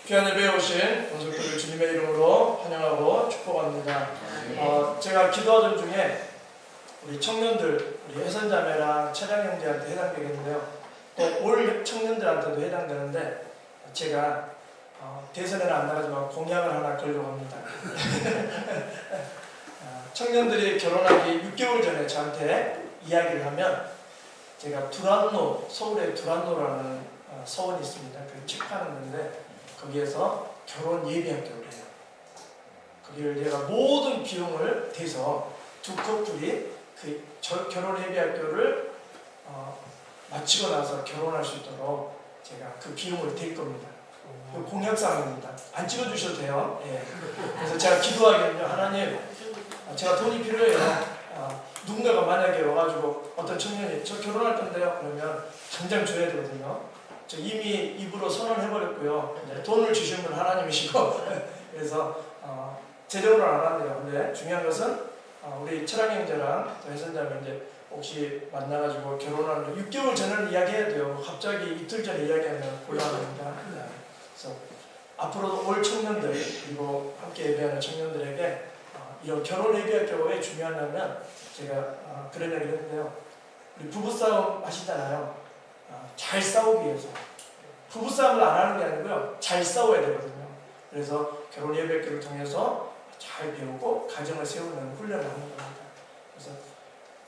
귀한 예배에 오신 원수들을 주님의 이름으로 환영하고 축복합니다. 제가 기도하던 중에 우리 청년들, 우리 혜선자매랑 차장형제한테 해당되겠는데요. 또 올 청년들한테도 해당되는데 제가 대선에는 안 나가지만 공약을 하나 걸려고 합니다. 청년들이 결혼하기 6개월 전에 저한테 이야기를 하면 제가 두란노, 서울에 두란노라는 서원이 있습니다. 그 책 파는 건데 거기에서 결혼 예비학교를 해요. 거기를 내가 모든 비용을 대서 두 커플이 그 결혼 예비학교를 마치고 나서 결혼할 수 있도록 제가 그 비용을 댈 겁니다. 그 공약사항입니다. 안 찍어주셔도 돼요. 예. 그래서 제가 기도하기는요, 하나님, 제가 돈이 필요해요. 누군가가 만약에 와가지고 어떤 청년이 저 결혼할 건데요 그러면 당장 줘야 되거든요. 저 이미 입으로 선언해버렸고요. 돈을 주신 분 하나님이시고 그래서 제대로는 안 한대요. 근데 중요한 것은 우리 철학형제랑 또 혜선자매 이제 혹시 만나가지고 결혼하는 6개월 전에는 이야기해야 돼요. 갑자기 이틀 전에 이야기하면 곤란합니다. 그래서 앞으로도 올 청년들 그리고 함께 예배하는 청년들에게 이런 결혼 예비학교가 왜 중요하냐면 제가 그런 얘기를 했는데요. 우리 부부싸움 하시잖아요. 잘 싸우기 위해서 부부싸움을 안 하는 게 아니고요, 잘 싸워야 되거든요. 그래서 결혼 예배학교를 통해서 잘 배우고 가정을 세우는 훈련을 하는 겁니다. 그래서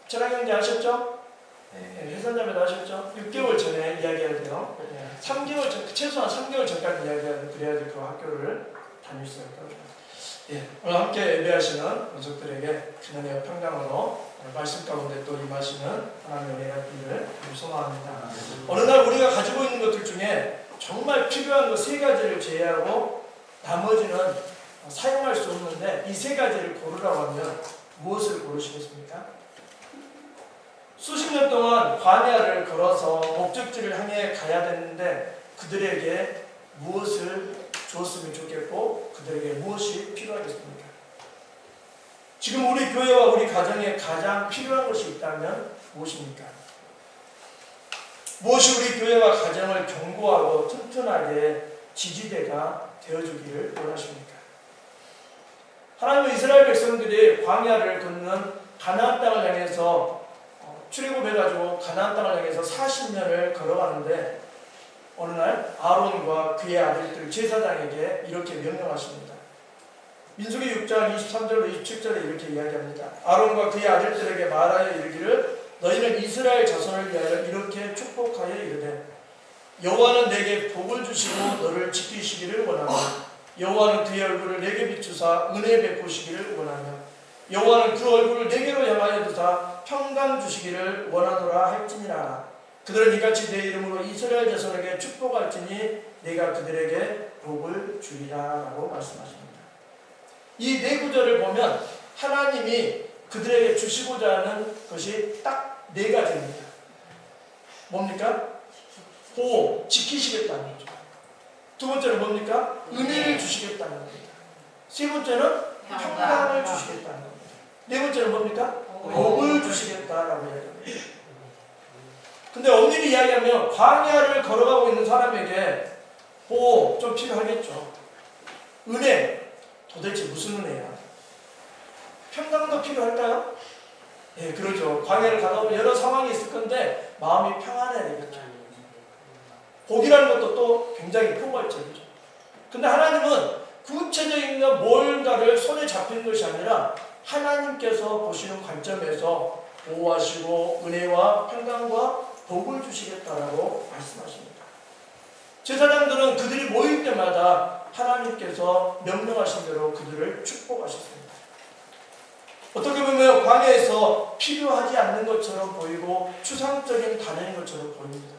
철학형제 아셨죠? 네. 혜선자매도 아셨죠? 6개월 전에 이야기해야 돼요. 3개월 전, 최소한 3개월 전까지 이야기해야 돼. 그래야지 그 학교를 다닐 수 있거든요. 예, 오늘 함께 예배하시는 원석들에게 그날의 평강으로 말씀 가운데 또 임하시는 하나님의 은혜가 있기를 소망합니다. 어느 날 우리가 가지고 있는 것들 중에 정말 필요한 것 3가지를 제외하고 나머지는 사용할 수 없는데 이 3가지를 고르라고 하면 무엇을 고르시겠습니까? 수십 년 동안 광야를 걸어서 목적지를 향해 가야 됐는데 그들에게 무엇을 주었으면 좋겠고 그들에게 무엇이 필요하겠습니까? 지금 우리 교회와 우리 가정에 가장 필요한 것이 있다면 무엇입니까? 무엇이 우리 교회와 가정을 견고하고 튼튼하게 지지대가 되어주기를 원하십니까? 하나님은 이스라엘 백성들이 광야를 걷는 가나안 땅을 향해서 출애굽해가지고 가나안 땅을 향해서 40년을 걸어가는데 어느 날 아론과 그의 아들들 제사장에게 이렇게 명령하십니다. 민수기 6장 23절로 27절에 이렇게 이야기합니다. 아론과 그의 아들들에게 말하여 이르기를 너희는 이스라엘 자손을 위하여 이렇게 축복하여 이르되 여호와는 내게 복을 주시고 너를 지키시기를 원하며 여호와는 그의 얼굴을 내게 비추사 은혜 베푸시기를 원하며 여호와는 그 얼굴을 내게로 향하여 두사 평강 주시기를 원하노라 할지니라. 그들은 이같이 내 이름으로 이스라엘 자손에게 축복할지니 내가 그들에게 복을 주리라 라고 말씀하십니다. 이 4구절을 보면 하나님이 그들에게 주시고자 하는 것이 딱 4가지입니다. 뭡니까? 보호, 지키시겠다는 거죠. 두 번째는 뭡니까? 은혜를 주시겠다는 겁니다. 세 번째는 평강을 주시겠다는 겁니다. 네 번째는 뭡니까? 복을 주시겠다라고 이야기합니다. 근데 엄밀히 이야기하면 광야를 걸어가고 있는 사람에게 보호 좀 필요하겠죠. 은혜, 도대체 무슨 은혜야? 평강도 필요할까요? 예, 그러죠. 광야를 가다 보면 여러 상황이 있을 건데 마음이 평안해야 되겠죠. 복이라는 것도 또 굉장히 포괄적이죠. 근데 하나님은 구체적인 뭔가를 손에 잡히는 것이 아니라 하나님께서 보시는 관점에서 보호하시고 은혜와 평강과 복을 주시겠다라고 말씀하십니다. 제사장들은 그들이 모일 때마다 하나님께서 명령하신 대로 그들을 축복하셨습니다. 어떻게 보면 광야에서 필요하지 않는 것처럼 보이고 추상적인 단어인 것처럼 보입니다.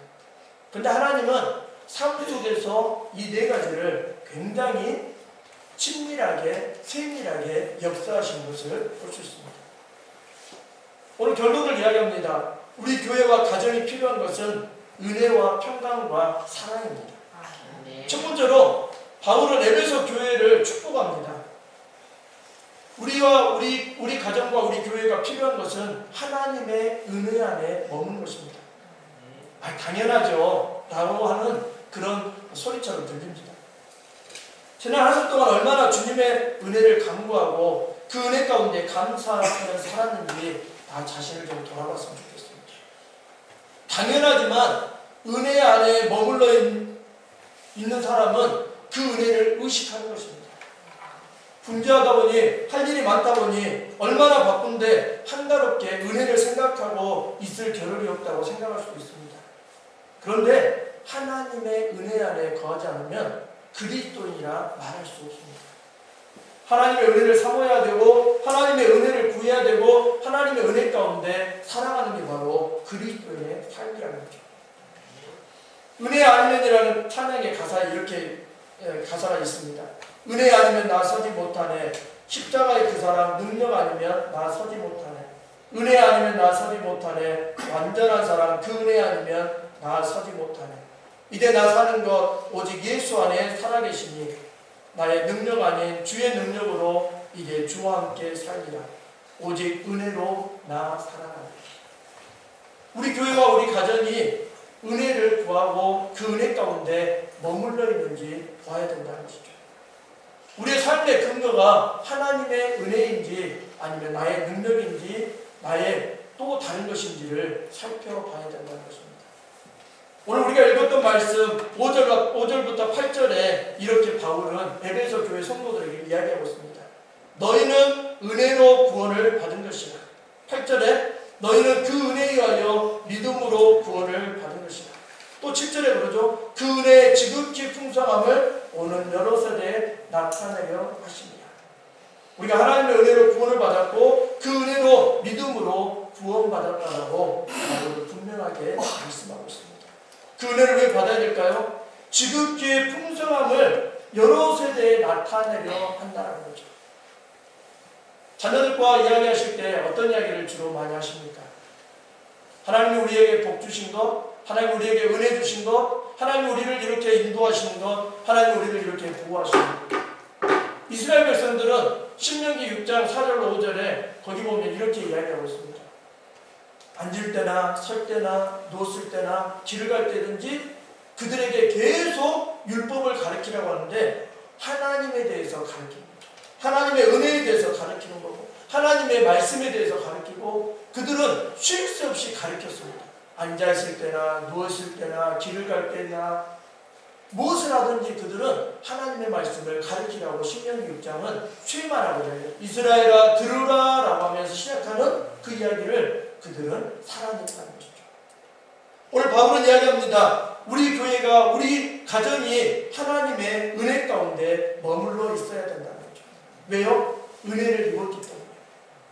그런데 하나님은 삶 속에서 이 4가지를 굉장히 친밀하게 세밀하게 역사하신 것을 볼 수 있습니다. 오늘 결론을 이야기합니다. 우리 교회와 가정이 필요한 것은 은혜와 평강과 사랑입니다. 첫 번째로 바울은 에베소 교회를 축복합니다. 우리 가정과 우리 교회가 필요한 것은 하나님의 은혜 안에 머무는 것입니다. 당연하죠 라고 하는 그런 소리처럼 들립니다. 지난 한 주 동안 얼마나 주님의 은혜를 간구하고 그 은혜 가운데 감사하며 살았는지 나 자신을 좀 돌아봤으면 좋겠습니다. 당연하지만 은혜 안에 머물러 있는 사람은 그 은혜를 의식하는 것입니다. 분주하다 보니 할 일이 많다 보니 얼마나 바쁜데 한가롭게 은혜를 생각하고 있을 겨를이 없다고 생각할 수도 있습니다. 그런데 하나님의 은혜 안에 거하지 않으면 그리스도인이라 말할 수 없습니다. 하나님의 은혜를 사모해야 되고 하나님의 은혜를 구해야 되고 하나님의 은혜 가운데 살아가는 게 바로 그리스도인의 삶이라는 거죠. 은혜 아니면이라는 찬양의 가사에 이렇게 가사가 있습니다. 은혜 아니면 나 서지 못하네. 십자가의 그 사람 능력 아니면 나 서지 못하네. 은혜 아니면 나 서지 못하네. 완전한 사람 그 은혜 아니면 나 서지 못하네. 이제 나 사는 것 오직 예수 안에 살아계시니 나의 능력 아닌 주의 능력으로 이제 주와 함께 살리라. 오직 은혜로 나 살아가리. 우리 교회와 우리 가정이 은혜를 구하고 그 은혜 가운데 머물러 있는지 봐야 된다는 것이죠. 우리의 삶의 근거가 하나님의 은혜인지 아니면 나의 능력인지 나의 또 다른 것인지를 살펴봐야 된다는 것입니다. 오늘 우리가 읽었던 말씀 5절부터 8절에 이렇게 바울은 에베소 교회 성도들에게 이야기하고 있습니다. 너희는 은혜로 구원을 받은 것이라. 8절에 너희는 그 은혜에 의하여 믿음으로 구원을 받은 것이라. 또 7절에 그러죠. 그 은혜의 지극히 풍성함을 오는 여러 세대에 나타내려 하십니다. 우리가 하나님의 은혜로 구원을 받았고 그 은혜로 믿음으로 구원받았다라고 바울은 분명하게 말씀하고 있습니다. 그 은혜를 왜 받아야 될까요? 지극히 풍성함을 여러 세대에 나타내려 한다는 거죠. 자녀들과 이야기하실 때 어떤 이야기를 주로 많이 하십니까? 하나님이 우리에게 복 주신 것, 하나님이 우리에게 은혜 주신 것, 하나님이 우리를 이렇게 인도하시는 것, 하나님이 우리를 이렇게 보호하시는 것. 이스라엘 백성들은 신명기 6장 4절로 5절에 거기 보면 이렇게 이야기하고 있습니다. 앉을 때나 설 때나 누웠을 때나 길을 갈 때든지 그들에게 계속 율법을 가르치라고 하는데 하나님에 대해서 가르칩니다. 하나님의 은혜에 대해서 가르치는 거고 하나님의 말씀에 대해서 가르치고 그들은 쉴 새 없이 가르쳤습니다. 앉아있을 때나 누웠을 때나 길을 갈 때나 무엇을 하든지 그들은 하나님의 말씀을 가르치라고 신명기 6장은 쉴만하고 해요. 이스라엘아 들으라 라고 하면서 시작하는 그 이야기를 그들은 살아냈다는 것이죠. 오늘 바울은 이야기합니다. 우리 교회가 우리 가정이 하나님의 은혜 가운데 머물러 있어야 된다는 거죠. 왜요? 은혜를 입었기 때문에.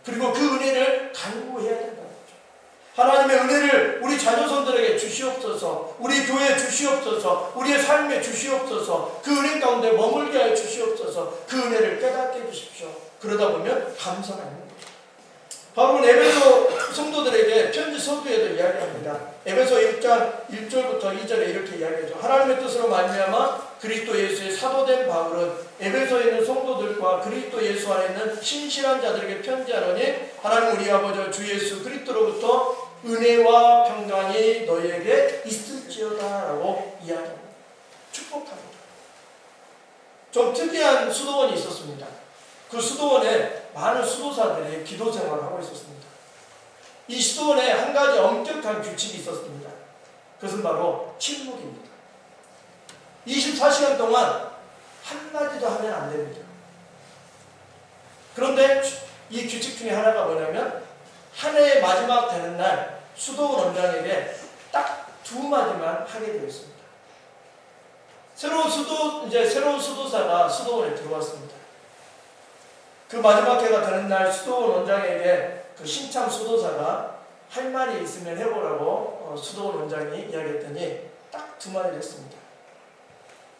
그리고 그 은혜를 간구해야 된다는 거죠. 하나님의 은혜를 우리 자녀손들에게 주시옵소서, 우리 교회에 주시옵소서, 우리의 삶에 주시옵소서, 그 은혜 가운데 머물게 하여 주시옵소서, 그 은혜를 깨닫게 해주십시오. 그러다 보면 감사가 있는 거죠. 바울은 에베소 성도들에게 편지 서두에도 이야기합니다. 에베소 1장 1절부터 2절에 이렇게 이야기하죠. 하나님의 뜻으로 말미암아 그리스도 예수의 사도된 바울은 에베소에 있는 성도들과 그리스도 예수 안에 있는 신실한 자들에게 편지하노니 하나님 우리 아버지 주 예수 그리스도로부터 은혜와 평강이 너희에게 있을지어다 라고 이야기합니다. 축복합니다. 좀 특이한 수도원이 있었습니다. 그 수도원에 많은 수도사들이 기도 생활을 하고 있었습니다. 이 수도원에 한 가지 엄격한 규칙이 있었습니다. 그것은 바로 침묵입니다. 24시간 동안 한마디도 하면 안 됩니다. 그런데 이 규칙 중에 하나가 뭐냐면 한 해의 마지막 되는 날 수도원 원장에게 딱 2마디만 하게 되어 있습니다. 새로운 수도사가 수도원에 들어왔습니다. 그 마지막 해가 되는 날 수도원 원장에게 그 신참 수도사가 할 말이 있으면 해보라고 수도원 원장이 이야기했더니 딱 2마디를 했습니다.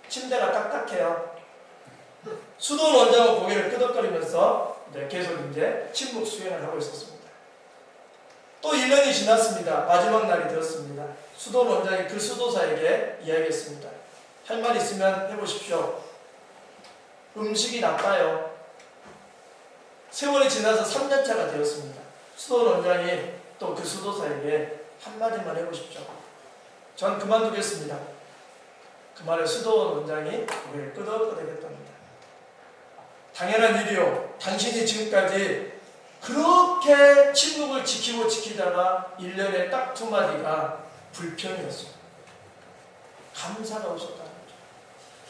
침대가 딱딱해요. 수도원 원장은 고개를 끄덕거리면서 계속 침묵 수행을 하고 있었습니다. 또 1년이 지났습니다. 마지막 날이 되었습니다. 수도원 원장이 그 수도사에게 이야기했습니다. 할 말 있으면 해보십시오. 음식이 나빠요. 세월이 지나서 3년차가 되었습니다. 수도원 원장이 또 그 수도사에게 한마디만 해보십시오. 전 그만두겠습니다. 그 말에 수도원 원장이 고개를 끄덕끄덕했답니다. 당연한 일이요. 당신이 지금까지 그렇게 침묵을 지키다가 1년에 딱 2마디가 불평이었어요. 감사가 없었다는 거죠.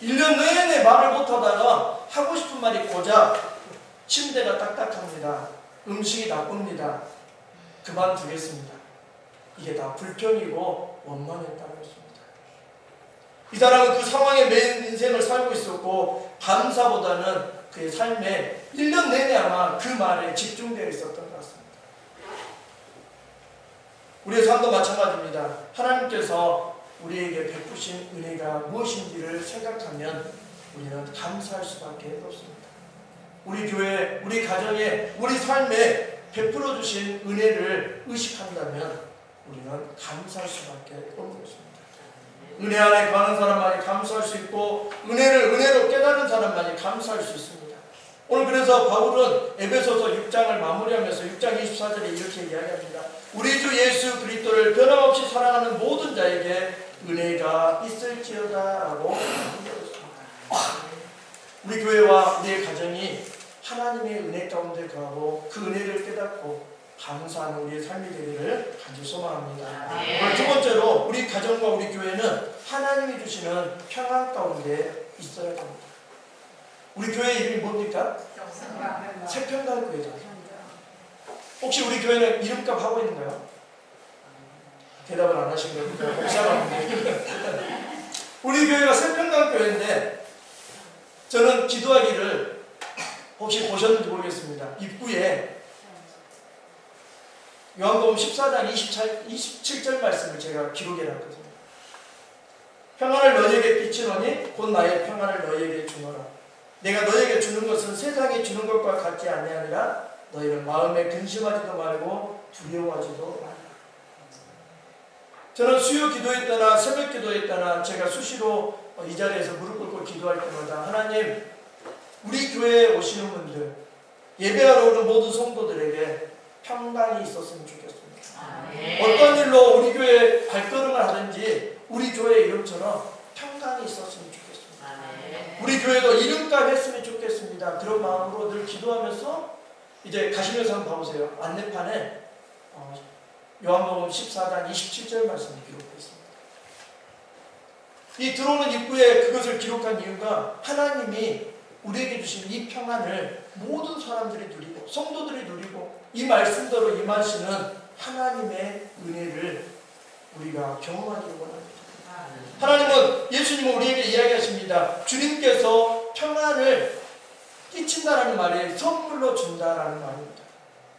1년 내내 말을 못하다가 하고 싶은 말이 고작 침대가 딱딱합니다. 음식이 나쁩니다. 그만두겠습니다. 이게 다 불평이고 원망이었다는 것입니다. 이 사람은 그 상황에 매인 인생을 살고 있었고 감사보다는 그의 삶에 1년 내내 아마 그 말에 집중되어 있었던 것 같습니다. 우리의 삶도 마찬가지입니다. 하나님께서 우리에게 베푸신 은혜가 무엇인지를 생각하면 우리는 감사할 수밖에 없습니다. 우리 교회, 우리 가정에, 우리 삶에 베풀어 주신 은혜를 의식한다면 우리는 감사할 수밖에 없는 것입니다. 은혜 안에 거하는 사람만이 감사할 수 있고 은혜를 은혜로 깨닫는 사람만이 감사할 수 있습니다. 오늘 그래서 바울은 에베소서 6장을 마무리하면서 6장 24절에 이렇게 이야기합니다. 우리 주 예수 그리스도를 변함없이 사랑하는 모든 자에게 은혜가 있을지어다 라고 말합니다. 우리 교회와 우리의 가정이 하나님의 은혜 가운데 거하고 그 은혜를 깨닫고 감사하는 우리의 삶이 되기를 간절히 소망합니다. 오늘 두 번째로 우리 가정과 우리 교회는 하나님이 주시는 평안 가운데 있어야 합니다. 우리 교회 이름이 뭡니까? 새평강교회죠. 혹시 우리 교회는 이름값 하고 있는가요? 대답을 안 하신 겁니까? 우리 교회가 새평강교회인데 저는 기도하기를 혹시 보셨는지 모르겠습니다. 입구에 요한복음 14장 27절 말씀을 제가 기록해놨거든요. 평안을 너희에게 끼치노니 곧 나의 평안을 너희에게 주노라. 내가 너희에게 주는 것은 세상이 주는 것과 같지 아니하니라. 너희는 마음에 근심하지도 말고 두려워하지도 말라. 저는 수요 기도에 따라 새벽 기도에 따라 제가 수시로 이 자리에서 무릎 꿇고 기도할 때마다 하나님, 우리 교회에 오시는 분들, 예배하러 오는 모든 성도들에게 평강이 있었으면 좋겠습니다. 어떤 일로 우리 교회에 발걸음을 하든지 우리 교회 이름처럼 평강이 있었으면 좋겠습니다. 우리 교회도 이름값 했으면 좋겠습니다. 그런 마음으로 늘 기도하면서 이제 가시면서 한번 봐보세요. 안내판에 요한복음 14장 27절 말씀이 기록되어 있습니다. 이 들어오는 입구에 그것을 기록한 이유가 하나님이 우리에게 주신 이 평안을 모든 사람들이 누리고 성도들이 누리고 이 말씀대로 임하시는 하나님의 은혜를 우리가 경험하기를 원합니다. 하나님은, 예수님은 우리에게 이야기하십니다. 주님께서 평안을 끼친다라는 말이 선물로 준다라는 말입니다.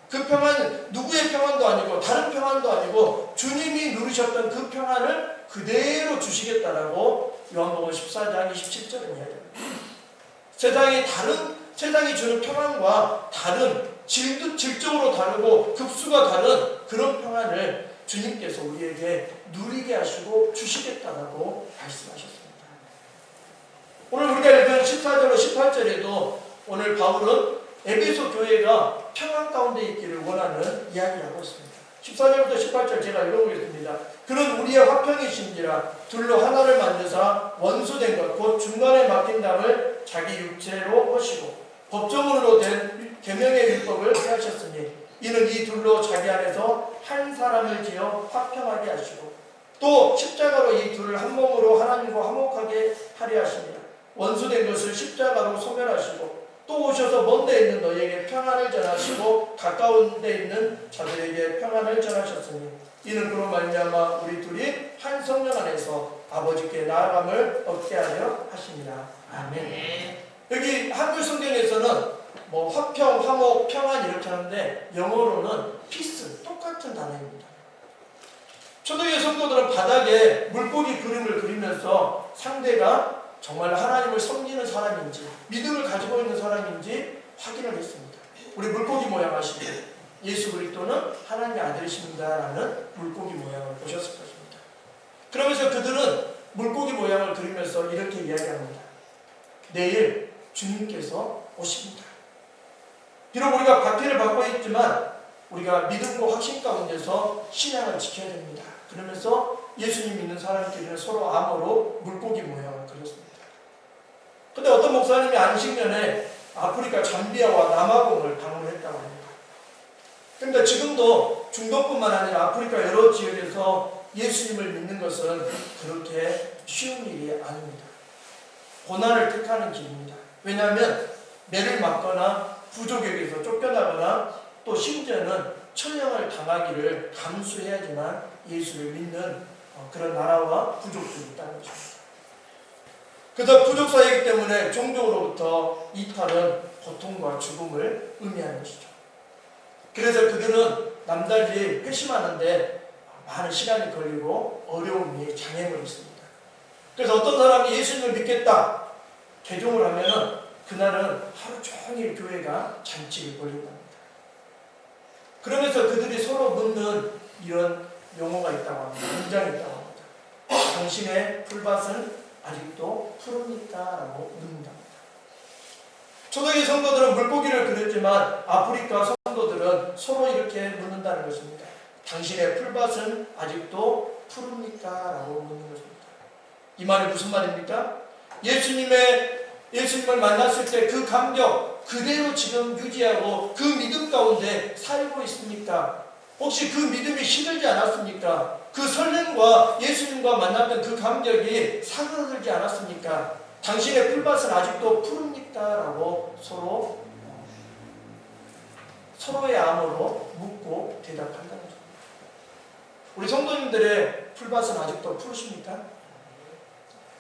그 평안은 누구의 평안도 아니고 다른 평안도 아니고 주님이 누리셨던 그 평안을 그대로 주시겠다라고 요한복음 14장 27절에 이야기합니다. 세상이 주는 평안과 다른 질적으로 다르고 급수가 다른 그런 평안을 주님께서 우리에게 누리게 하시고 주시겠다라고 말씀하셨습니다. 오늘 우리가 읽은 14절로 18절에도 오늘 바울은 에베소 교회가 평안 가운데 있기를 원하는 이야기를 하고 있습니다. 14절부터 18절 제가 읽어보겠습니다. 그는 우리의 화평이신지라 둘로 하나를 만드사 원수된 것 곧 중간에 막힌 담을 자기 육체로 하시고 법조문으로 된 계명의 율법을 폐하셨으니 이는 이 둘로 자기 안에서 한 사람을 지어 화평하게 하시고 또 십자가로 이 둘을 한 몸으로 하나님과 화목하게 하려 하십니다. 원수된 것을 십자가로 소멸하시고 또 오셔서 먼 데 있는 너희에게 평안을 전하시고 가까운 데 있는 자들에게 평안을 전하셨으니 이는 그로 말미암아 우리 둘이 한 성령 안에서 아버지께 나아감을 얻게 하려 하십니다. 아멘. 여기 한글 성경에서는 화평, 화목, 평안 이렇게 하는데 영어로는 peace 똑같은 단어입니다. 초대교회 성도들은 바닥에 물고기 그림을 그리면서 상대가 정말 하나님을 섬기는 사람인지 믿음을 가지고 있는 사람인지 확인을 했습니다. 우리 물고기 모양 아시죠? 예수 그리스도는 하나님의 아들이십니다라는 물고기 모양을 보셨을 것입니다. 그러면서 그들은 물고기 모양을 그리면서 이렇게 이야기합니다. 내일 주님께서 오십니다. 비록 우리가 박해를 받고 있지만 우리가 믿음과 확신 가운데서 신앙을 지켜야 됩니다. 그러면서 예수님 믿는 사람끼리는 서로 암호로 물고기 모양을 그렸습니다. 근데 어떤 목사님이 안식년에 아프리카 잠비아와 남아공을 방문했다고 합니다. 그러니까 지금도 중동뿐만 아니라 아프리카 여러 지역에서 예수님을 믿는 것은 그렇게 쉬운 일이 아닙니다. 고난을 택하는 길입니다. 왜냐하면 매를 맞거나 부족에게서 쫓겨나거나 또 심지어는 처형을 당하기를 감수해야지만 예수를 믿는 그런 나라와 부족들이 있다는 것입니다. 그저 부족 사이이기 때문에 종족으로부터 이탈은 고통과 죽음을 의미하는 것이죠. 그래서 그들은 남달리 회심하는데 많은 시간이 걸리고 어려움이 장애물이 있습니다. 그래서 어떤 사람이 예수님을 믿겠다 개종을 하면은 그날은 하루 종일 교회가 잔치를 벌린답니다. 그러면서 그들이 서로 묻는 이런 용어가 있다고 합니다. 문장이 있다고 합니다. 당신의 풀밭은 아직도 푸릅니까? 라고 묻는답니다. 초대기 성도들은 물고기를 그렸지만 아프리카 성도들은 서로 이렇게 묻는다는 것입니다. 당신의 풀밭은 아직도 푸릅니까? 라고 묻는 것입니다. 이 말이 무슨 말입니까? 예수님을 만났을 때 그 감격 그대로 지금 유지하고 그 믿음 가운데 살고 있습니까? 혹시 그 믿음이 시들지 않았습니까? 그 설렘과 예수님과 만났던 그 감격이 사그라들지 않았습니까? 당신의 풀밭은 아직도 푸릅니까? 라고 서로의 암호로 묻고 대답한다는 거죠. 우리 성도님들의 풀밭은 아직도 푸르십니까?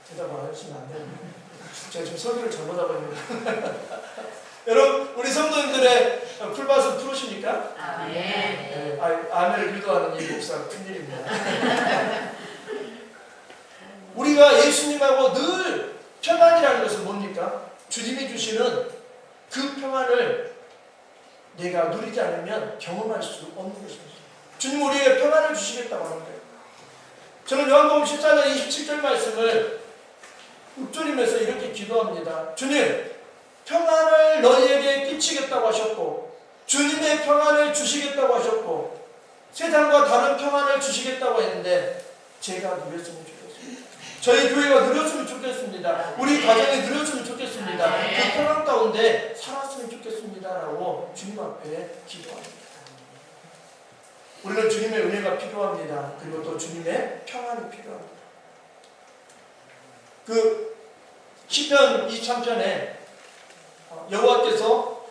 대답 안 하시면 안 됩니다. 제가 지금 설교를 잘못하고 있는데 여러분 우리 성도님들의 풀밭은 푸르십니까? 아멘. 네, 아멘을 유도하는 이 목사 큰일입니다. 우리가 예수님하고 늘 평안이라는 것은 뭡니까? 주님이 주시는 그 평안을 내가 누리지 않으면 경험할 수 없는 것입니다. 주님 우리에게 평안을 주시겠다고 하는 거예요. 저는 요한복음 14장 27절 말씀을 읊조리면서 이렇게 기도합니다. 주님, 평안을 너희에게 끼치겠다고 하셨고 주님의 평안을 주시겠다고 하셨고 세상과 다른 평안을 주시겠다고 했는데 제가 누렸으면 좋겠습니다. 저희 교회가 누렸으면 좋겠습니다. 우리 가정이 누렸으면 좋겠습니다. 그 평안 가운데 살았으면 좋겠습니다. 라고 주님 앞에 기도합니다. 우리는 주님의 은혜가 필요합니다. 그리고 또 주님의 평안이 필요합니다. 그 시편 23편에 여호와께서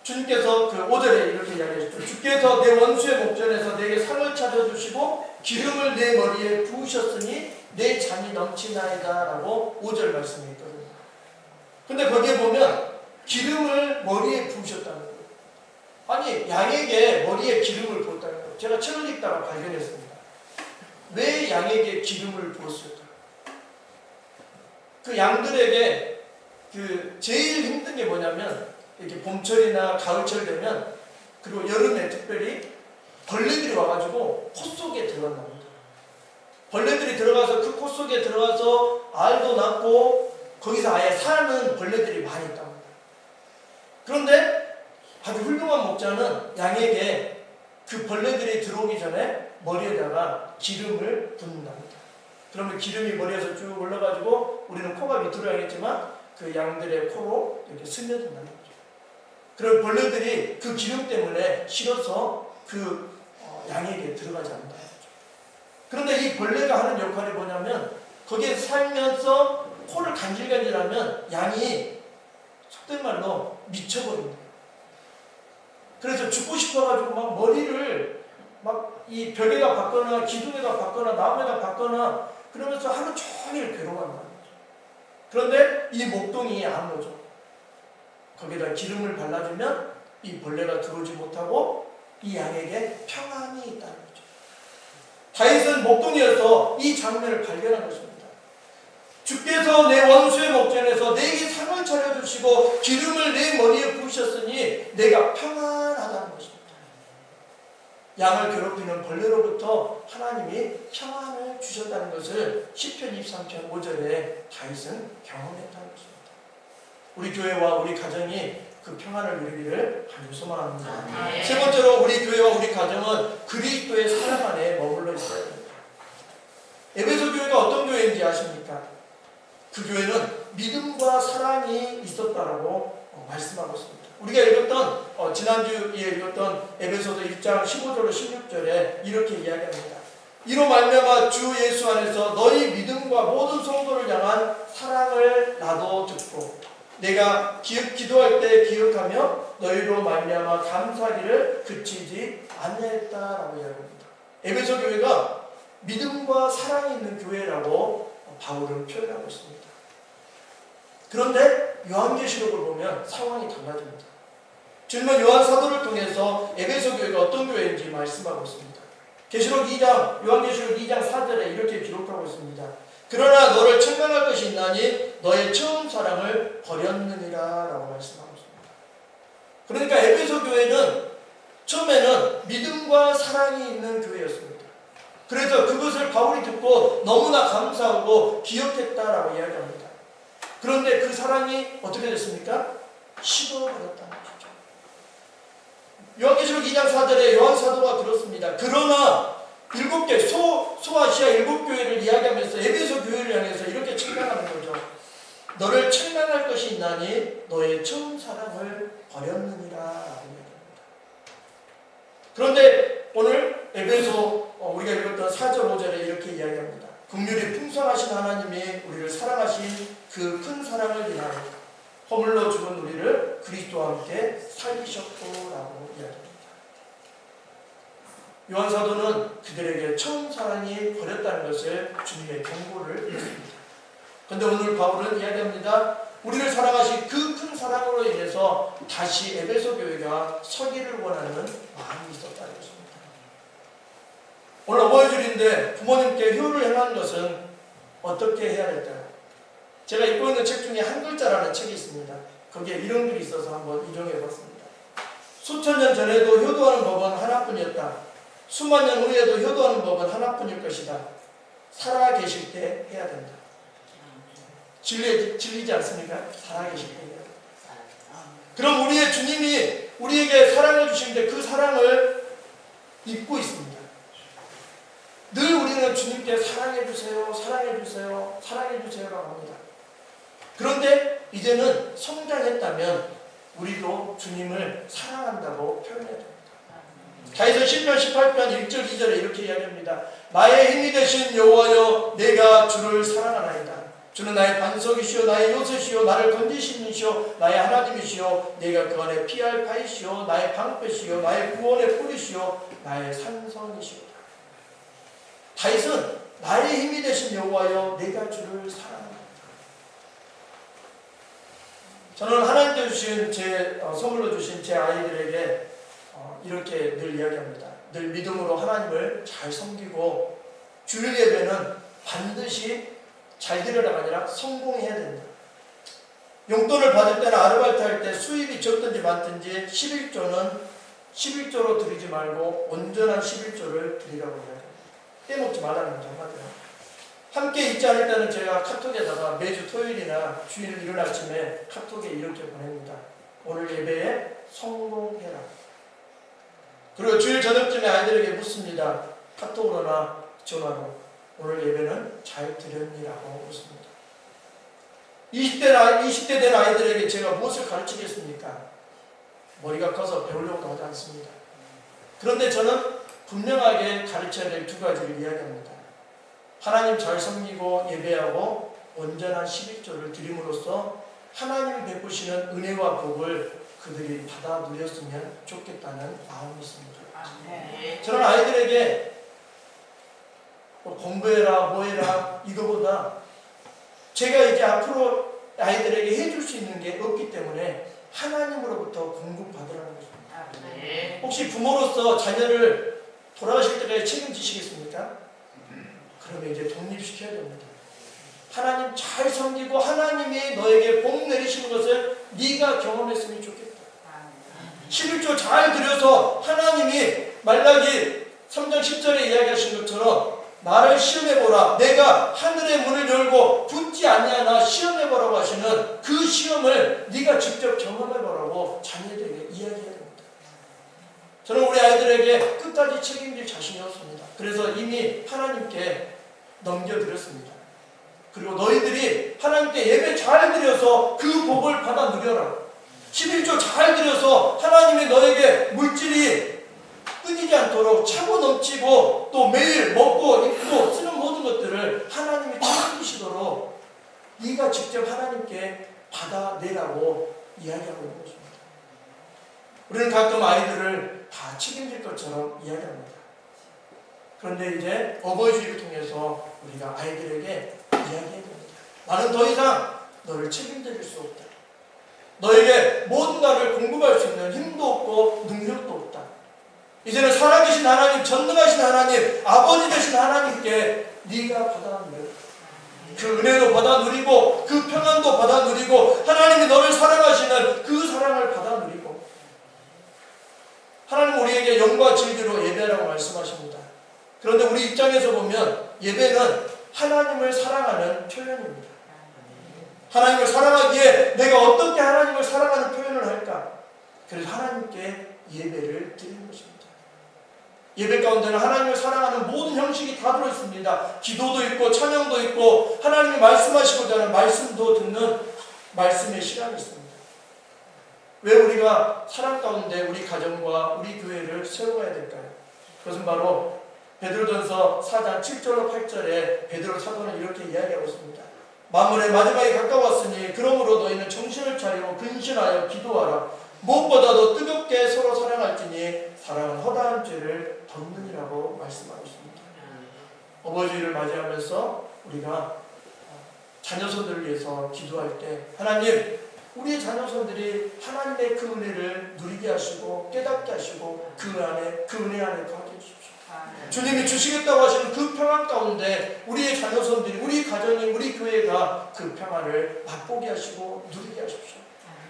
주님께서 그 5절에 이렇게 이야기하셨죠. 주께서 내 원수의 목전에서 내게 상을 차려주시고 기름을 내 머리에 부으셨으니 내 잔이 넘치나이다 라고 5절 말씀이 있거든요. 근데 거기에 보면 기름을 머리에 부으셨다는 거예요. 아니 양에게 머리에 기름을 부었다는 거예요. 제가 책을 읽다가 발견했습니다. 왜 양에게 기름을 부었을까? 그 양들에게 그 제일 힘든 게 뭐냐면 이렇게 봄철이나 가을철 되면 그리고 여름에 특별히 벌레들이 와가지고 코 속에 들어간답니다. 벌레들이 들어가서 그 코 속에 들어가서 알도 낳고 거기서 아예 사는 벌레들이 많이 있답니다. 그런데 아주 훌륭한 목자는 양에게 그 벌레들이 들어오기 전에 머리에다가 기름을 붓는답니다. 그러면 기름이 머리에서 쭉 올라가지고 우리는 코가 밑으로 향했지만 그 양들의 코로 이렇게 스며든다는 거죠. 그럼 벌레들이 그 기름 때문에 싫어서 그 양에게 들어가지 않는다는 거죠. 그런데 이 벌레가 하는 역할이 뭐냐면 거기에 살면서 코를 간질간질하면 양이 속된 말로 미쳐버립니다. 그래서 죽고 싶어가지고 막 머리를 막 이 벽에다 박거나 기둥에다 박거나 나무에다 박거나 그러면서 하루 종일 괴로워한다는 거죠. 그런데 이 목동이 암호죠. 거기다 기름을 발라주면 이 벌레가 들어오지 못하고 이 양에게 평안이 있다는 거죠. 다윗은 목동이어서 이 장면을 발견한 것입니다. 주께서 내 원수의 목전에서 내게 상을 차려주시고 기름을 내 머리에 부으셨으니 내가 평안하다는 것입니다. 양을 괴롭히는 벌레로부터 하나님이 평안을 주셨다는 것을 시편 23편 5절에 다윗은 경험했다는 것입니다. 우리 교회와 우리 가정이 그 평안을 누리기를 간절히 소망합니다. 세 번째로 우리 교회와 우리 가정은 그리스도의 사랑 안에 머물러 있어야 됩니다. 에베소 교회가 어떤 교회인지 아십니까? 그 교회는 믿음과 사랑이 있었다라고 말씀하고 있습니다. 우리가 읽었던 지난주에 읽었던 에베소서 1장 15절로 16절에 이렇게 이야기합니다. 이로 말미암아 주 예수 안에서 너희 믿음과 모든 성도를 향한 사랑을 나도 듣고 내가 기도할 때 기억하며 너희로 말미암아 감사하기를 그치지 아니하였다라고 이야기합니다. 에베소 교회가 믿음과 사랑이 있는 교회라고 바울은 표현하고 있습니다. 그런데 요한계시록을 보면 상황이 달라집니다. 주님은 요한 사도를 통해서 에베소 교회가 어떤 교회인지 말씀하고 있습니다. 요한계시록 2장 4절에 이렇게 기록하고 있습니다. 그러나 너를 책망할 것이 있나니 너의 처음 사랑을 버렸느니라 라고 말씀하고 있습니다. 그러니까 에베소 교회는 처음에는 믿음과 사랑이 있는 교회였습니다. 그래서 그것을 바울이 듣고 너무나 감사하고 기억했다라고 이야기합니다. 그런데 그 사랑이 어떻게 됐습니까? 식어버렸다는 것이죠. 요한계시록 2장 4절에 요한 사도가 그렇습니다. 그러나 7개 소아시아 7교회를 이야기하면서 에베소 교회를 향해서 이렇게 책망하는 거죠. 너를 책망할 것이 있나니 너의 처음 사랑을 버렸느니라 라고 이야기합니다. 그런데 오늘 에베소 우리가 읽었던 4절 5절에 이렇게 이야기합니다. 긍휼이 풍성하신 하나님이 우리를 사랑하신 그 큰 사랑을 인하여 허물로 죽은 우리를 그리스도와 함께 살리셨고라고 이야기합니다. 요한사도는 그들에게 처음 사랑이 버렸다는 것을 주님의 경고를 했습니다. 그런데 오늘 바울은 이야기합니다. 우리를 사랑하신 그 큰 사랑으로 인해서 다시 에베소 교회가 서기를 원하는 마음이 있었다는 것입니다. 오늘 어버이줄인데 부모님께 효를 행하는 것은 어떻게 해야 될까요? 제가 읽고 있는 책 중에 한 글자라는 책이 있습니다. 거기에 이런 글이 있어서 한번 인용해 봤습니다. 수천 년 전에도 효도하는 법은 하나뿐이었다. 수만 년 후에도 효도하는 법은 하나뿐일 것이다. 살아 계실 때 해야 된다. 질리지 않습니까? 살아 계실 때 해야 된다. 그럼 우리의 주님이 우리에게 사랑을 주시는데 그 사랑을 잊고 있습니다. 늘 우리는 주님께 사랑해주세요, 사랑해주세요, 사랑해주세요라고 합니다. 그런데 이제는 성장했다면 우리도 주님을 사랑한다고 표현해야 됩니다. 다윗은 시편 18편 1절 2절에 이렇게 이야기합니다. 나의 힘이 되신 여호와여 내가 주를 사랑하나이다. 주는 나의 반석이시오 나의 요새시오 나를 건지시는 이시오 나의 하나님이시오 내가 그 안에 피할 바이시오 나의 방패시오 나의 구원의 뿌리시오 나의 산성이시오. 다윗은 나의 힘이 되신 여호와여 내가 주를 사랑합니다. 저는 하나님께 주신 선물로 주신 제 아이들에게 이렇게 늘 이야기합니다. 늘 믿음으로 하나님을 잘 섬기고 주일 예배는 반드시 잘 드리라가 아니라 성공해야 된다. 용돈을 받을 때나 아르바이트 할 때 수입이 적든지 많든지 11조로 드리지 말고 온전한 11조를 드리라고 해요. 빼먹지 말라는 거죠. 함께 있지 않을 때는 제가 카톡에다가 매주 토요일이나 주일 이른 아침에 카톡에 이렇게 보냅니다. 오늘 예배에 성공해라. 그리고 주일 저녁쯤에 아이들에게 묻습니다. 카톡으로나 전화로 오늘 예배는 잘 드렸니라고 묻습니다. 20대 된 아이들에게 제가 무엇을 가르치겠습니까? 머리가 커서 배우려고 하지 않습니다. 그런데 저는 분명하게 가르쳐야 될 2가지를 이야기합니다. 하나님 잘 섬기고 예배하고 온전한 11조를 드림으로써 하나님이 베푸시는 은혜와 복을 그들이 받아 누렸으면 좋겠다는 마음이 있습니다. 저는 아이들에게 공부해라 뭐해라 이거보다 제가 이제 앞으로 아이들에게 해줄 수 있는 게 없기 때문에 하나님으로부터 공급받으라는 것입니다. 혹시 부모로서 자녀를 돌아가실 때까지 책임지시겠습니까? 그러면 이제 독립시켜야 됩니다. 하나님 잘 섬기고 하나님이 너에게 복 내리시는 것을 네가 경험했으면 좋겠다. 11조 잘 드려서 하나님이 말라기 3장 10절에 이야기하신 것처럼 나를 시험해보라. 내가 하늘의 문을 열고 붙지 아니하나 시험해보라고 하시는 그 시험을 네가 직접 경험해보라고 자녀들에게 이야기해야 됩니다. 저는 우리 아이들에게 끝까지 책임질 자신이 없습니다. 그래서 이미 하나님께 넘겨드렸습니다. 그리고 너희들이 하나님께 예배 잘 드려서 그 복을 받아 누려라. 11조 잘 드려서 하나님이 너에게 물질이 끊이지 않도록 차고 넘치고 또 매일 먹고 입고 쓰는 모든 것들을 하나님이 책임지시도록 네가 직접 하나님께 받아내라고 이야기하고 있는 것입니다. 우리는 가끔 아이들을 다 책임질 것처럼 이야기합니다. 그런데 이제 어버이주의를 통해서 우리가 아이들에게 이야기해야 됩니다. 나는 더 이상 너를 책임질 수 없다. 너에게 무언가를 공급할 수 있는 힘도 없고 능력도 없다. 이제는 살아계신 하나님, 전능하신 하나님, 아버지 되신 하나님께 네가 받아 누려. 그 은혜도 받아 누리고 그 평안도 받아 누리고 하나님이 너를 사랑하시는 그 사랑을 받아 누리고 하나님 우리에게 영과 진리로 예배하라고 말씀하십니다. 그런데 우리 입장에서 보면 예배는 하나님을 사랑하는 표현입니다. 하나님을 사랑하기에 내가 어떻게 하나님을 사랑하는 표현을 할까? 그래서 하나님께 예배를 드리는 것입니다. 예배 가운데는 하나님을 사랑하는 모든 형식이 다 들어있습니다. 기도도 있고 찬양도 있고 하나님이 말씀하시고자 하는 말씀도 듣는 말씀의 시간이 있습니다. 왜 우리가 사랑 가운데 우리 가정과 우리 교회를 세워가야 될까요? 그것은 바로 베드로전서 4장 7절로 8절에 베드로 사도는 이렇게 이야기하고 있습니다. 만물의 마지막이 가까웠으니 그러므로 너희는 정신을 차리고 근신하여 기도하라. 무엇보다도 뜨겁게 서로 사랑할지니 사랑은 허다한 죄를 덮느니라고 말씀하고 있습니다. 어버이주의를 맞이하면서 우리가 자녀손들을 위해서 기도할 때 하나님 우리의 자녀손들이 하나님의 그 은혜를 누리게 하시고 깨닫게 하시고 그 은혜 안에 거하게 해주십시오. 주님이 주시겠다고 하시는 그 평안 가운데 우리의 자녀손들이 우리 가정이 우리 교회가 그 평안을 맛보게 하시고 누리게 하십시오.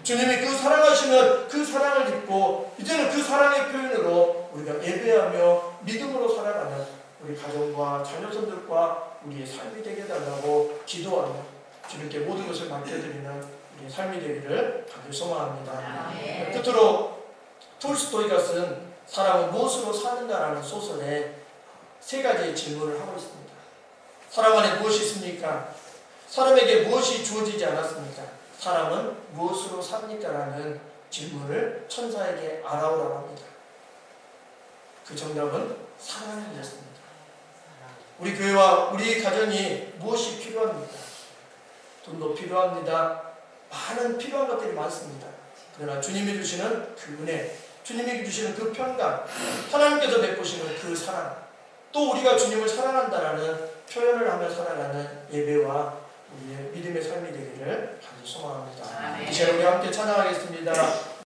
주님이 그 사랑하시는 그 사랑을 입고 이제는 그 사랑의 표현으로 우리가 예배하며 믿음으로 살아가는 우리 가정과 자녀손들과 우리의 삶이 되게 해달라고 기도하며 주님께 모든 것을 맡겨드리는 우리의 삶이 되기를 간절히 소망합니다. 끝으로 톨스토이가 쓴 사람은 무엇으로 사는가라는 소설에 세 가지의 질문을 하고 있습니다. 사람 안에 무엇이 있습니까? 사람에게 무엇이 주어지지 않았습니까? 사람은 무엇으로 삽니까? 라는 질문을 천사에게 알아오라고 합니다. 그 정답은 사랑이었습니다. 우리 교회와 우리 가정이 무엇이 필요합니까? 돈도 필요합니다. 많은 필요한 것들이 많습니다. 그러나 주님이 주시는 그 은혜, 주님이 주시는 그 평강, 하나님께서 베푸시는 그 사랑, 또 우리가 주님을 사랑한다라는 표현을 하며 살아가는 예배와 우리의 믿음의 삶이 되기를 간절히 소망합니다. 이 시간 우리 함께 찬양하겠습니다.